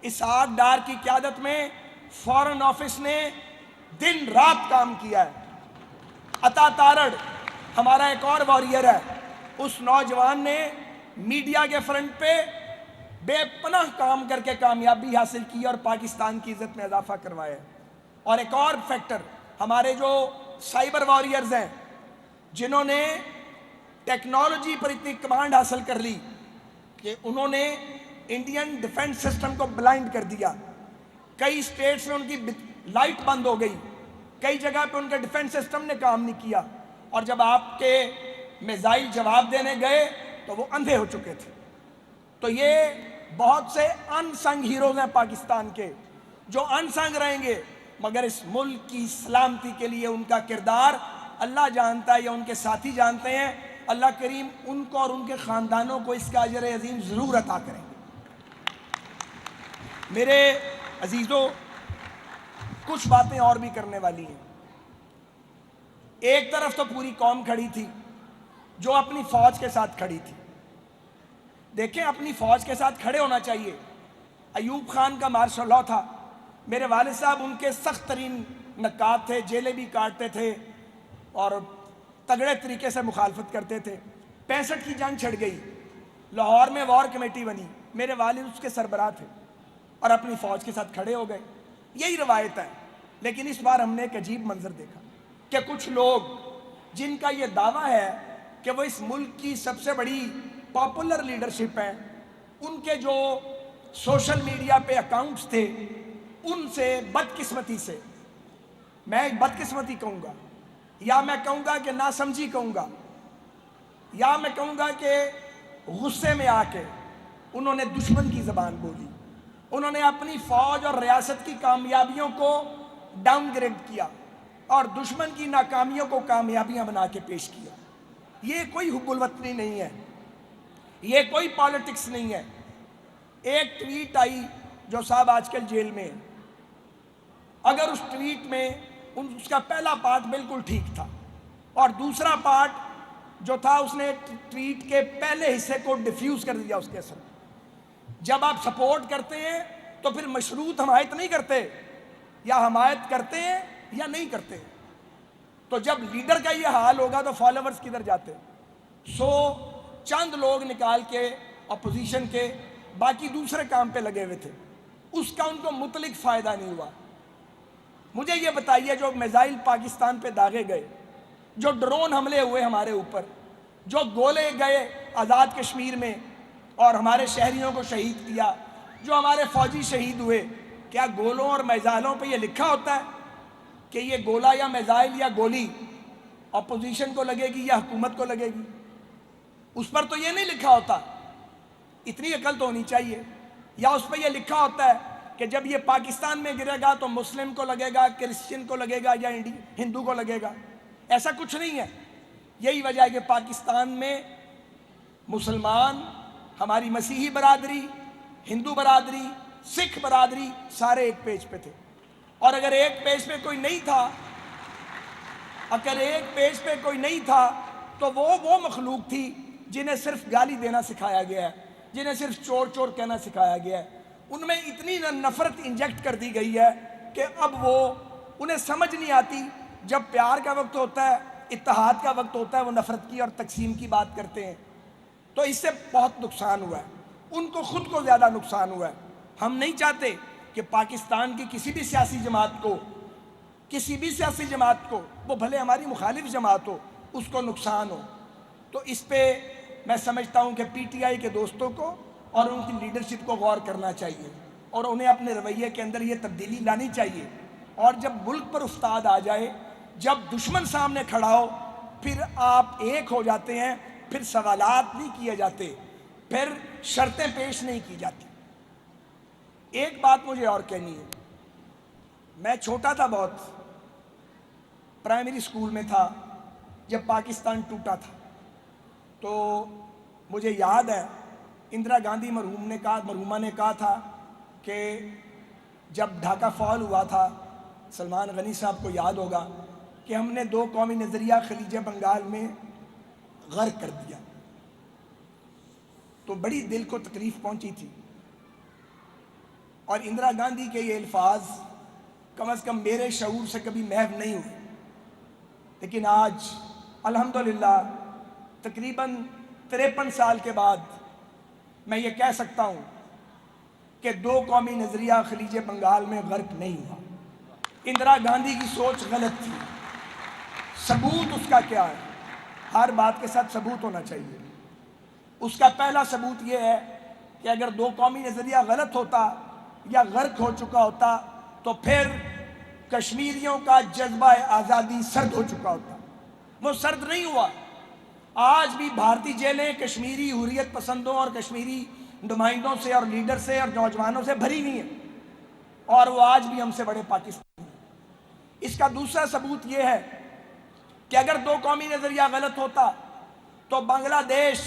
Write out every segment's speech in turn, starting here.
اسحاق ڈار کی قیادت میں فورن آفس نے دن رات کام کیا ہے۔ عطا تارڑ ہمارا ایک اور واریر ہے، اس نوجوان نے میڈیا کے فرنٹ پہ بے پناہ کام کر کے کامیابی حاصل کی اور پاکستان کی عزت میں اضافہ کروایا ہے۔ اور ایک اور فیکٹر، ہمارے جو سائبر واریئرز ہیں جنہوں نے ٹیکنالوجی پر اتنی کمانڈ حاصل کر لی کہ انہوں نے انڈین ڈیفنس سسٹم کو بلائنڈ کر دیا۔ کئی اسٹیٹس میں ان کی لائٹ بند ہو گئی، کئی جگہ پہ ان کے ڈیفنس سسٹم نے کام نہیں کیا، اور جب آپ کے میزائل جواب دینے گئے تو وہ اندھے ہو چکے تھے۔ تو یہ بہت سے ان سنگ ہیروز ہیں پاکستان کے جو ان سنگ رہیں گے، مگر اس ملک کی سلامتی کے لیے ان کا کردار اللہ جانتا ہے یا ان کے ساتھی جانتے ہیں۔ اللہ کریم ان کو اور ان کے خاندانوں کو اس کا اجر عظیم ضرور عطا کریں گے۔ میرے عزیزوں، کچھ باتیں اور بھی کرنے والی ہیں۔ ایک طرف تو پوری قوم کھڑی تھی جو اپنی فوج کے ساتھ کھڑی تھی۔ دیکھیں، اپنی فوج کے ساتھ کھڑے ہونا چاہیے۔ ایوب خان کا مارشل لاء تھا، میرے والد صاحب ان کے سخت ترین نقاد تھے، جیلیں بھی کاٹتے تھے اور تگڑے طریقے سے مخالفت کرتے تھے۔ 65 کی جنگ چھڑ گئی، لاہور میں وار کمیٹی بنی، میرے والد اس کے سربراہ تھے اور اپنی فوج کے ساتھ کھڑے ہو گئے۔ یہی روایت ہے، لیکن اس بار ہم نے ایک عجیب منظر دیکھا کہ کچھ لوگ جن کا یہ دعویٰ ہے کہ وہ اس ملک کی سب سے بڑی پاپولر لیڈرشپ ہے، ان کے جو سوشل میڈیا پہ اکاؤنٹس تھے، ان سے بدقسمتی سے، میں بدقسمتی کہوں گا یا میں کہوں گا کہ ناسمجھی کہوں گا یا میں کہوں گا کہ غصے میں آ کے انہوں نے دشمن کی زبان بولی۔ انہوں نے اپنی فوج اور ریاست کی کامیابیوں کو ڈاؤن گریڈ کیا اور دشمن کی ناکامیوں کو کامیابیاں بنا کے پیش کیا۔ یہ کوئی حب الوطنی نہیں ہے، یہ کوئی پالیٹکس نہیں ہے۔ ایک ٹویٹ آئی جو صاحب آج کل جیل میں ہے، اگر اس ٹویٹ میں اس کا پہلا پارٹ بالکل ٹھیک تھا اور دوسرا پارٹ جو تھا اس نے ٹویٹ کے پہلے حصے کو ڈیفیوز کر دیا اس کے اثر۔ جب آپ سپورٹ کرتے ہیں تو پھر مشروط حمایت نہیں کرتے، یا حمایت کرتے ہیں یا نہیں کرتے۔ تو جب لیڈر کا یہ حال ہوگا تو فالوورز کدھر جاتے؟ چند لوگ نکال کے اپوزیشن کے باقی دوسرے کام پہ لگے ہوئے تھے، اس کا ان کو مطلق فائدہ نہیں ہوا۔ مجھے یہ بتائیے، جو میزائل پاکستان پہ داغے گئے، جو ڈرون حملے ہوئے ہمارے اوپر، جو گولے گئے آزاد کشمیر میں اور ہمارے شہریوں کو شہید کیا، جو ہمارے فوجی شہید ہوئے، کیا گولوں اور میزائلوں پہ یہ لکھا ہوتا ہے کہ یہ گولہ یا میزائل یا گولی اپوزیشن کو لگے گی یا حکومت کو لگے گی؟ اس پر تو یہ نہیں لکھا ہوتا۔ اتنی عقل تو ہونی چاہیے۔ یا اس پہ یہ لکھا ہوتا ہے کہ جب یہ پاکستان میں گرے گا تو مسلم کو لگے گا، کرسچن کو لگے گا یا ہندو کو لگے گا؟ ایسا کچھ نہیں ہے۔ یہی وجہ ہے کہ پاکستان میں مسلمان، ہماری مسیحی برادری، ہندو برادری، سکھ برادری سارے ایک پیج پہ تھے، اور اگر ایک پیج پہ کوئی نہیں تھا تو وہ مخلوق تھی جنہیں صرف گالی دینا سکھایا گیا ہے، جنہیں صرف چور چور کہنا سکھایا گیا ہے۔ ان میں اتنی نفرت انجیکٹ کر دی گئی ہے کہ اب انہیں سمجھ نہیں آتی، جب پیار کا وقت ہوتا ہے، اتحاد کا وقت ہوتا ہے، وہ نفرت کی اور تقسیم کی بات کرتے ہیں۔ تو اس سے بہت نقصان ہوا ہے، ان کو خود کو زیادہ نقصان ہوا ہے۔ ہم نہیں چاہتے کہ پاکستان کی کسی بھی سیاسی جماعت کو، وہ بھلے ہماری مخالف جماعت ہو، اس کو نقصان ہو۔ تو اس پہ میں سمجھتا ہوں کہ پی ٹی آئی کے دوستوں کو اور ان کی لیڈرشپ کو غور کرنا چاہیے اور انہیں اپنے رویے کے اندر یہ تبدیلی لانی چاہیے۔ اور جب ملک پر افتاد آ جائے، جب دشمن سامنے کھڑا ہو، پھر آپ ایک ہو جاتے ہیں، پھر سوالات نہیں کیے جاتے، پھر شرطیں پیش نہیں کی جاتی۔ ایک بات مجھے اور کہنی ہے، میں چھوٹا تھا، بہت پرائمری اسکول میں تھا جب پاکستان ٹوٹا تھا، تو مجھے یاد ہے اندرا گاندھی مرحومہ نے کہا تھا کہ جب ڈھاکہ فال ہوا تھا، سلمان غنی صاحب کو یاد ہوگا کہ ہم نے 2 قومی نظریہ خلیج بنگال میں غرق کر دیا، تو بڑی دل کو تکلیف پہنچی تھی۔ اور اندرا گاندھی کے یہ الفاظ کم از کم میرے شعور سے کبھی محو نہیں ہوئے، لیکن آج الحمدللہ تقریباً 53 سال کے بعد میں یہ کہہ سکتا ہوں کہ دو قومی نظریہ خلیج بنگال میں غرق نہیں ہوا۔ اندرا گاندھی کی سوچ غلط تھی۔ ثبوت اس کا کیا ہے؟ ہر بات کے ساتھ ثبوت ہونا چاہیے۔ اس کا پہلا ثبوت یہ ہے کہ اگر دو قومی نظریہ غلط ہوتا یا غرق ہو چکا ہوتا تو پھر کشمیریوں کا جذبہ آزادی سرد ہو چکا ہوتا۔ وہ سرد نہیں ہوا۔ آج بھی بھارتی جیلیں کشمیری حریت پسندوں اور کشمیری نمائندوں سے اور لیڈر سے اور نوجوانوں سے بھری ہوئی ہیں، اور وہ آج بھی ہم سے بڑے پاکستانی ہیں۔ اس کا دوسرا ثبوت یہ ہے کہ اگر دو قومی نظریہ غلط ہوتا تو بنگلہ دیش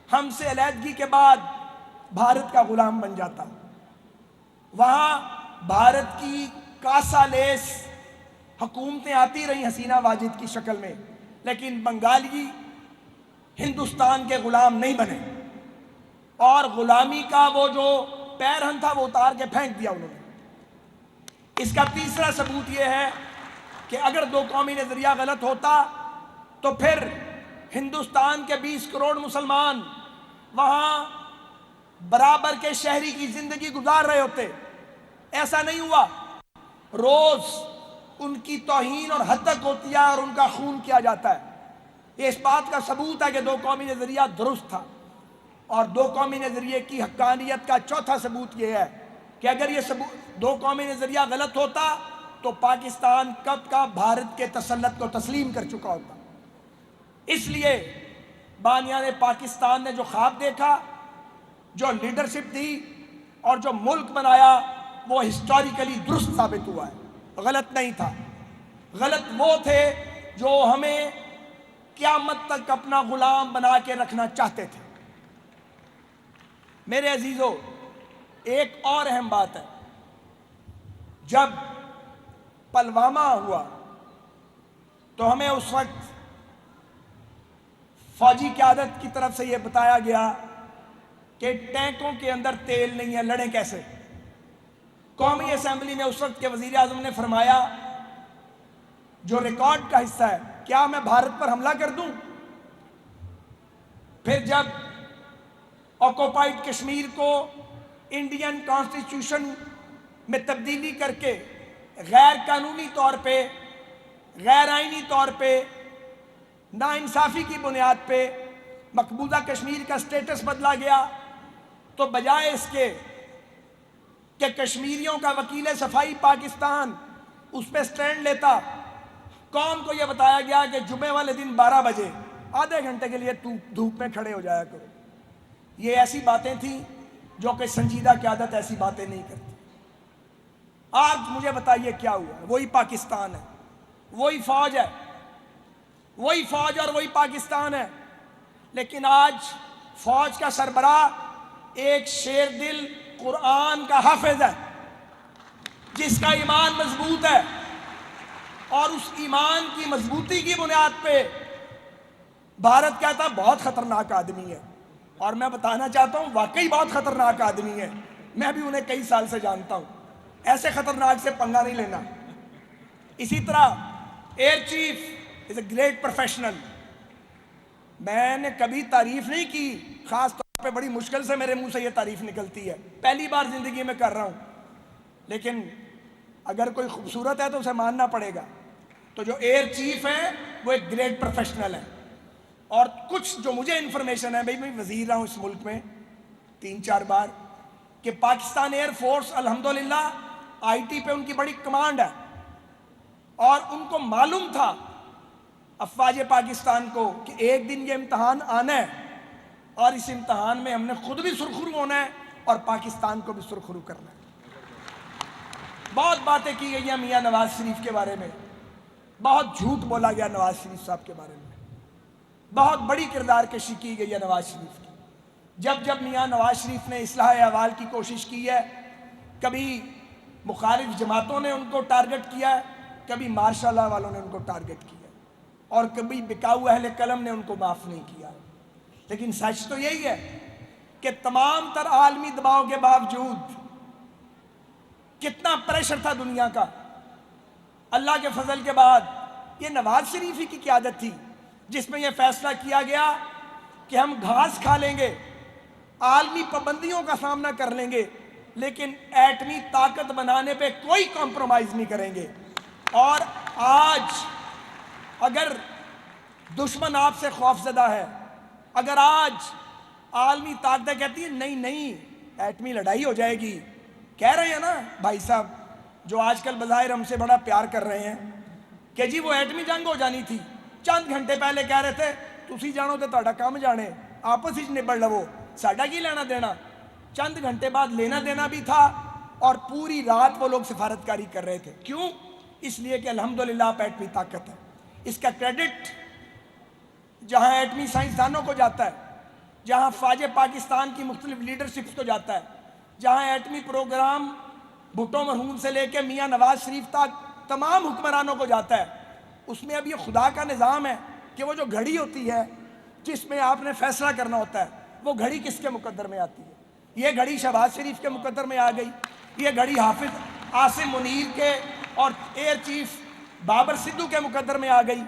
ہم سے علیحدگی کے بعد بھارت کا غلام بن جاتا۔ وہاں بھارت کی کاسا لیس حکومتیں آتی رہی حسینہ واجد کی شکل میں، لیکن بنگالی ہندوستان کے غلام نہیں بنے، اور غلامی کا وہ جو پیرہن تھا وہ اتار کے پھینک دیا انہوں نے۔ اس کا تیسرا ثبوت یہ ہے کہ اگر دو قومی نظریہ غلط ہوتا تو پھر ہندوستان کے 20 کروڑ مسلمان وہاں برابر کے شہری کی زندگی گزار رہے ہوتے۔ ایسا نہیں ہوا۔ روز ان کی توہین اور ہتک ہوتی ہے اور ان کا خون کیا جاتا ہے۔ یہ اس بات کا ثبوت ہے کہ دو قومی نظریہ درست تھا۔ اور دو قومی نظریے کی حقانیت کا چوتھا ثبوت یہ ہے کہ اگر یہ دو قومی نظریہ غلط ہوتا تو پاکستان کب کا بھارت کے تسلط کو تسلیم کر چکا ہوتا۔ اس لیے بانیان پاکستان نے جو خواب دیکھا، جو لیڈرشپ دی اور جو ملک بنایا، وہ ہسٹوریکلی درست ثابت ہوا ہے، غلط نہیں تھا۔ غلط وہ تھے جو ہمیں قیامت تک اپنا غلام بنا کے رکھنا چاہتے تھے۔ میرے عزیزو، ایک اور اہم بات ہے، جب پلوامہ ہوا تو ہمیں اس وقت فوجی قیادت کی طرف سے یہ بتایا گیا کہ ٹینکوں کے اندر تیل نہیں ہے، لڑیں کیسے؟ قومی اسمبلی میں اس وقت کے وزیر اعظم نے فرمایا، جو ریکارڈ کا حصہ ہے، کیا میں بھارت پر حملہ کر دوں؟ پھر جب آکوپائیڈ کشمیر کو انڈین کانسٹیٹیوشن میں تبدیلی کر کے غیر قانونی طور پہ، غیر آئینی طور پہ، ناانصافی کی بنیاد پہ مقبوضہ کشمیر کا سٹیٹس بدلا گیا، تو بجائے اس کے کہ کشمیریوں کا وکیل صفائی پاکستان اس پہ سٹینڈ لیتا، قوم کو یہ بتایا گیا کہ جمعے والے دن 12 بجے آدھے گھنٹے کے لیے دھوپ میں کھڑے ہو جایا کرو۔ یہ ایسی باتیں تھیں جو کہ سنجیدہ قیادت ایسی باتیں نہیں کرتی۔ آج مجھے بتائیے کیا ہوا؟ وہی پاکستان ہے، وہی فوج ہے، وہی فوج اور وہی پاکستان ہے، لیکن آج فوج کا سربراہ ایک شیر دل قرآن کا حافظ ہے، جس کا ایمان مضبوط ہے، اور اس ایمان کی مضبوطی کی بنیاد پہ بھارت کہتا بہت خطرناک آدمی ہے۔ اور میں بتانا چاہتا ہوں واقعی بہت خطرناک آدمی ہے، میں بھی انہیں کئی سال سے جانتا ہوں، ایسے خطرناک سے پنگا نہیں لینا۔ اسی طرح air chief is a great professional. میں نے کبھی تعریف نہیں کی، خاص طور پہ بڑی مشکل سے میرے منہ سے یہ تعریف نکلتی ہے، پہلی بار زندگی میں کر رہا ہوں، لیکن اگر کوئی خوبصورت ہے تو اسے ماننا پڑے گا۔ تو جو ایئر چیف ہے وہ ایک گریٹ پروفیشنل ہے۔ اور کچھ جو مجھے انفارمیشن ہے، میں وزیر رہا ہوں اس ملک میں 3-4 بار، کہ پاکستان ایئر فورس الحمدللہ آئی ٹی پہ ان کی بڑی کمانڈ ہے، اور ان کو معلوم تھا افواج پاکستان کو کہ ایک دن یہ امتحان آنا ہے، اور اس امتحان میں ہم نے خود بھی سرخرو ہونا ہے اور پاکستان کو بھی سرخرو کرنا ہے۔ بہت باتیں کی گئی ہیں میاں نواز شریف کے بارے میں، بہت جھوٹ بولا گیا نواز شریف صاحب کے بارے میں، بہت بڑی کردار کشی کی گئی ہے نواز شریف کی۔ جب میاں نواز شریف نے اصلاح احوال کی کوشش کی ہے، کبھی مخالف جماعتوں نے ان کو ٹارگٹ کیا ہے، کبھی ماشاء اللہ والوں نے ان کو ٹارگٹ کیا ہے، اور کبھی بکاؤ اہل قلم نے ان کو معاف نہیں کیا۔ لیکن سچ تو یہی ہے کہ تمام تر عالمی دباؤ کے باوجود کتنا پریشر تھا دنیا کا. اللہ کے فضل کے بعد یہ نواز شریف ہی کی قیادت تھی جس میں یہ فیصلہ کیا گیا کہ ہم گھاس کھا لیں گے، عالمی پابندیوں کا سامنا کر لیں گے، لیکن ایٹمی طاقت بنانے پہ کوئی کمپرومائز نہیں کریں گے. اور آج اگر دشمن آپ سے خوف زدہ ہے، اگر آج عالمی طاقتیں کہتی ہیں نہیں نہیں ایٹمی لڑائی ہو جائے گی، کہہ رہے ہیں نا بھائی صاحب جو آج کل بظاہر ہم سے بڑا پیار کر رہے ہیں کہ جی وہ ایٹمی جنگ ہو جانی تھی، چند گھنٹے پہلے کہہ رہے تھے تسی جانو تے تہاڈا کام جانے، آپس ہی نبڑ لو، ساڈا کی لینا دینا. چند گھنٹے بعد لینا دینا بھی تھا اور پوری رات وہ لوگ سفارتکاری کر رہے تھے. کیوں؟ اس لیے کہ الحمدللہ آپ ایٹمی طاقت ہے. اس کا کریڈٹ جہاں ایٹمی سائنسدانوں کو جاتا ہے، جہاں فوج پاکستان کی مختلف لیڈرشپس کو جاتا ہے، جہاں ایٹمی پروگرام بھٹو مرحوم سے لے کے میاں نواز شریف تک تمام حکمرانوں کو جاتا ہے، اس میں اب یہ خدا کا نظام ہے کہ وہ جو گھڑی ہوتی ہے جس میں آپ نے فیصلہ کرنا ہوتا ہے، وہ گھڑی کس کے مقدر میں آتی ہے؟ یہ گھڑی شہباز شریف کے مقدر میں آ گئی، یہ گھڑی حافظ عاصم منیر کے اور ایئر چیف بابر سدھو کے مقدر میں آ گئی،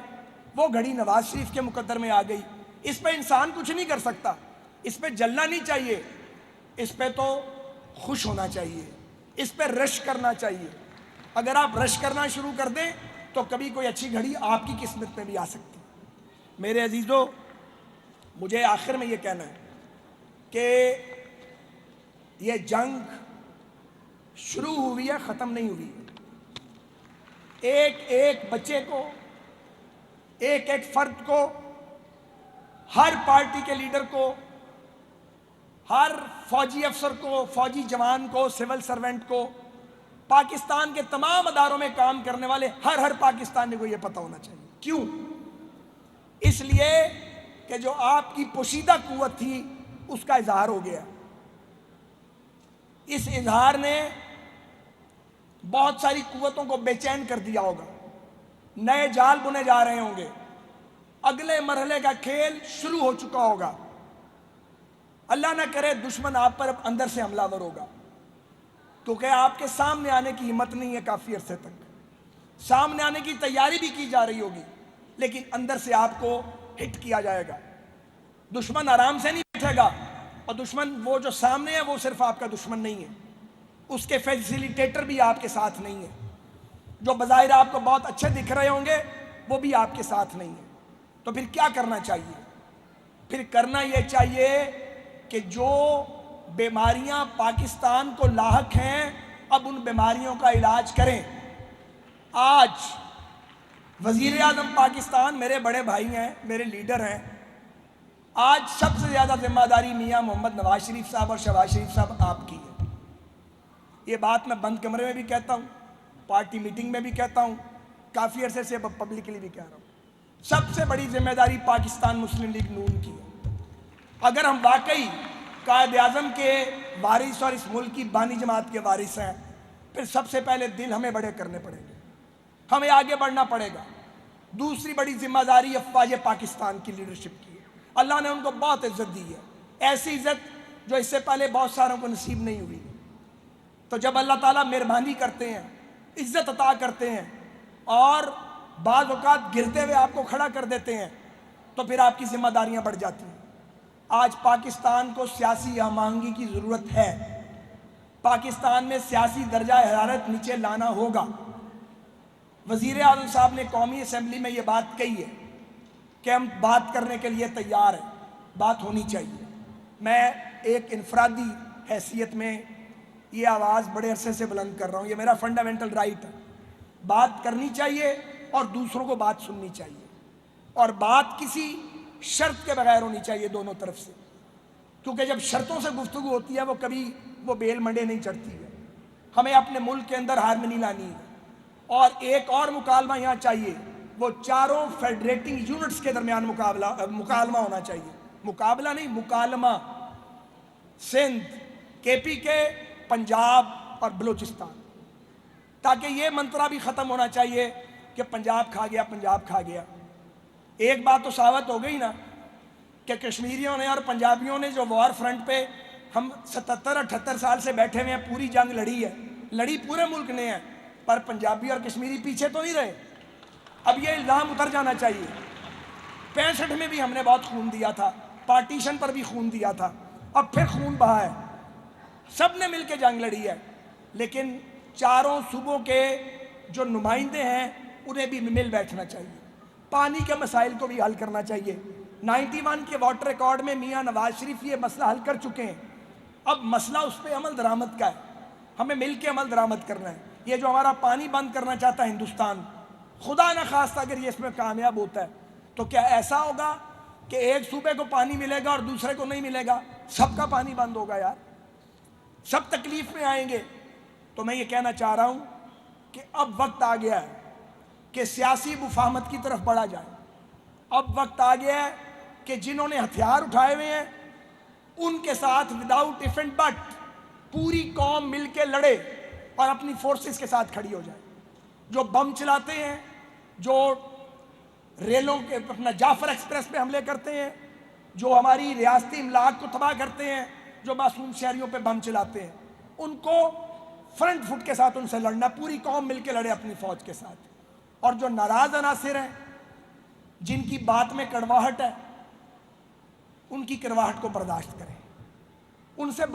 وہ گھڑی نواز شریف کے مقدر میں آ گئی. اس پہ انسان کچھ نہیں کر سکتا، اس پہ جلنا نہیں چاہیے، اس پہ تو خوش ہونا چاہیے، اس پہ رش کرنا چاہیے. اگر آپ رش کرنا شروع کر دیں تو کبھی کوئی اچھی گھڑی آپ کی قسمت میں بھی آ سکتی. میرے عزیزو، مجھے آخر میں یہ کہنا ہے کہ یہ جنگ شروع ہوئی ہے، ختم نہیں ہوئی. ایک ایک بچے کو، ایک ایک فرد کو، ہر پارٹی کے لیڈر کو، ہر فوجی افسر کو، فوجی جوان کو، سول سرونٹ کو، پاکستان کے تمام اداروں میں کام کرنے والے ہر پاکستانی کو یہ پتہ ہونا چاہیے. کیوں؟ اس لیے کہ جو آپ کی پوشیدہ قوت تھی اس کا اظہار ہو گیا. اس اظہار نے بہت ساری قوتوں کو بے چین کر دیا ہوگا، نئے جال بنے جا رہے ہوں گے، اگلے مرحلے کا کھیل شروع ہو چکا ہوگا. اللہ نہ کرے دشمن آپ پر اب اندر سے حملہ ور ہوگا، کیونکہ آپ کے سامنے آنے کی ہمت نہیں ہے. کافی عرصے تک سامنے آنے کی تیاری بھی کی جا رہی ہوگی، لیکن اندر سے آپ کو ہٹ کیا جائے گا. دشمن آرام سے نہیں بیٹھے گا، اور دشمن وہ جو سامنے ہے وہ صرف آپ کا دشمن نہیں ہے، اس کے فیسیلیٹیٹر بھی آپ کے ساتھ نہیں ہیں. جو بظاہر آپ کو بہت اچھے دکھ رہے ہوں گے وہ بھی آپ کے ساتھ نہیں ہیں. تو پھر کیا کرنا چاہیے؟ پھر کرنا یہ چاہیے کہ جو بیماریاں پاکستان کو لاحق ہیں اب ان بیماریوں کا علاج کریں. آج وزیر اعظم پاکستان میرے بڑے بھائی ہیں، میرے لیڈر ہیں. آج سب سے زیادہ ذمہ داری میاں محمد نواز شریف صاحب اور شہباز شریف صاحب آپ کی ہے. یہ بات میں بند کمرے میں بھی کہتا ہوں، پارٹی میٹنگ میں بھی کہتا ہوں، کافی عرصے سے پبلکلی بھی کہہ رہا ہوں. سب سے بڑی ذمہ داری پاکستان مسلم لیگ نون کی ہے. اگر ہم واقعی قائد اعظم کے وارث اور اس ملک کی بانی جماعت کے وارث ہیں، پھر سب سے پہلے دل ہمیں بڑے کرنے پڑیں گے، ہمیں آگے بڑھنا پڑے گا. دوسری بڑی ذمہ داری افواج پاکستان کی لیڈرشپ کی ہے. اللہ نے ان کو بہت عزت دی ہے، ایسی عزت جو اس سے پہلے بہت ساروں کو نصیب نہیں ہوئی. تو جب اللہ تعالیٰ مہربانی کرتے ہیں، عزت عطا کرتے ہیں اور بعض اوقات گرتے ہوئے آپ کو کھڑا کر دیتے ہیں، تو پھر آپ کی ذمہ داریاں بڑھ جاتی ہیں. آج پاکستان کو سیاسی ہم آہنگی کی ضرورت ہے. پاکستان میں سیاسی درجہ حرارت نیچے لانا ہوگا. وزیر اعظم صاحب نے قومی اسمبلی میں یہ بات کہی ہے کہ ہم بات کرنے کے لیے تیار ہیں، بات ہونی چاہیے. میں ایک انفرادی حیثیت میں یہ آواز بڑے عرصے سے بلند کر رہا ہوں، یہ میرا فنڈامنٹل رائٹ ہے. بات کرنی چاہیے اور دوسروں کو بات سننی چاہیے، اور بات کسی شرط کے بغیر ہونی چاہیے دونوں طرف سے، کیونکہ جب شرطوں سے گفتگو ہوتی ہے وہ کبھی وہ بیل منڈے نہیں چڑھتی ہے. ہمیں اپنے ملک کے اندر ہارمنی لانی ہے. اور ایک اور مکالمہ یہاں چاہیے، وہ چاروں فیڈریٹنگ یونٹس کے درمیان مکالمہ ہونا چاہیے. مقابلہ نہیں، مکالمہ. سندھ، کے پی کے، پنجاب اور بلوچستان، تاکہ یہ منترا بھی ختم ہونا چاہیے کہ پنجاب کھا گیا، پنجاب کھا گیا. ایک بات تو ثابت ہو گئی نا کہ کشمیریوں نے اور پنجابیوں نے جو وار فرنٹ پہ ہم 77-78 سال سے بیٹھے ہوئے ہیں پوری جنگ لڑی ہے، لڑی پورے ملک نے ہے، پر پنجابی اور کشمیری پیچھے تو نہیں رہے۔ اب یہ الزام اتر جانا چاہیے۔ 65 میں بھی ہم نے بہت خون دیا تھا، پارٹیشن پر بھی خون دیا تھا، اب پھر خون بہا ہے، سب نے مل کے جنگ لڑی ہے، لیکن چاروں صوبوں کے جو نمائندے ہیں انہیں بھی مل بیٹھنا چاہیے، پانی کے مسائل کو بھی حل کرنا چاہیے۔ 91 کے واٹر ریکارڈ میں میاں نواز شریف یہ مسئلہ حل کر چکے ہیں، اب مسئلہ اس پہ عمل درآمد کا ہے، ہمیں مل کے عمل درآمد کرنا ہے۔ یہ جو ہمارا پانی بند کرنا چاہتا ہے ہندوستان، خدا نہ خواستہ اگر یہ اس میں کامیاب ہوتا ہے تو کیا ایسا ہوگا کہ ایک صوبے کو پانی ملے گا اور دوسرے کو نہیں ملے گا؟ سب کا پانی بند ہوگا یار، سب تکلیف میں آئیں گے۔ تو میں یہ کہنا چاہ رہا ہوں کہ اب وقت آ گیا ہے کہ سیاسی مفاہمت کی طرف بڑھا جائے۔ اب وقت آ گیا ہے کہ جنہوں نے ہتھیار اٹھائے ہوئے ہیں ان کے ساتھ وداؤٹ اف اینڈ بٹ پوری قوم مل کے لڑے اور اپنی فورسز کے ساتھ کھڑی ہو جائے۔ جو بم چلاتے ہیں، جو ریلوں کے اپنا جعفر ایکسپریس پہ حملے کرتے ہیں، جو ہماری ریاستی املاک کو تباہ کرتے ہیں، جو معصوم شہریوں پہ بم چلاتے ہیں، ان کو فرنٹ فٹ کے ساتھ ان سے لڑنا، پوری قوم مل کے لڑے اپنی فوج کے ساتھ۔ اور جو ناراض عناصر ہیں، جن کی بات میں کڑواہٹ ہے، ان کی کڑواہٹ کو برداشت کریں، ان سے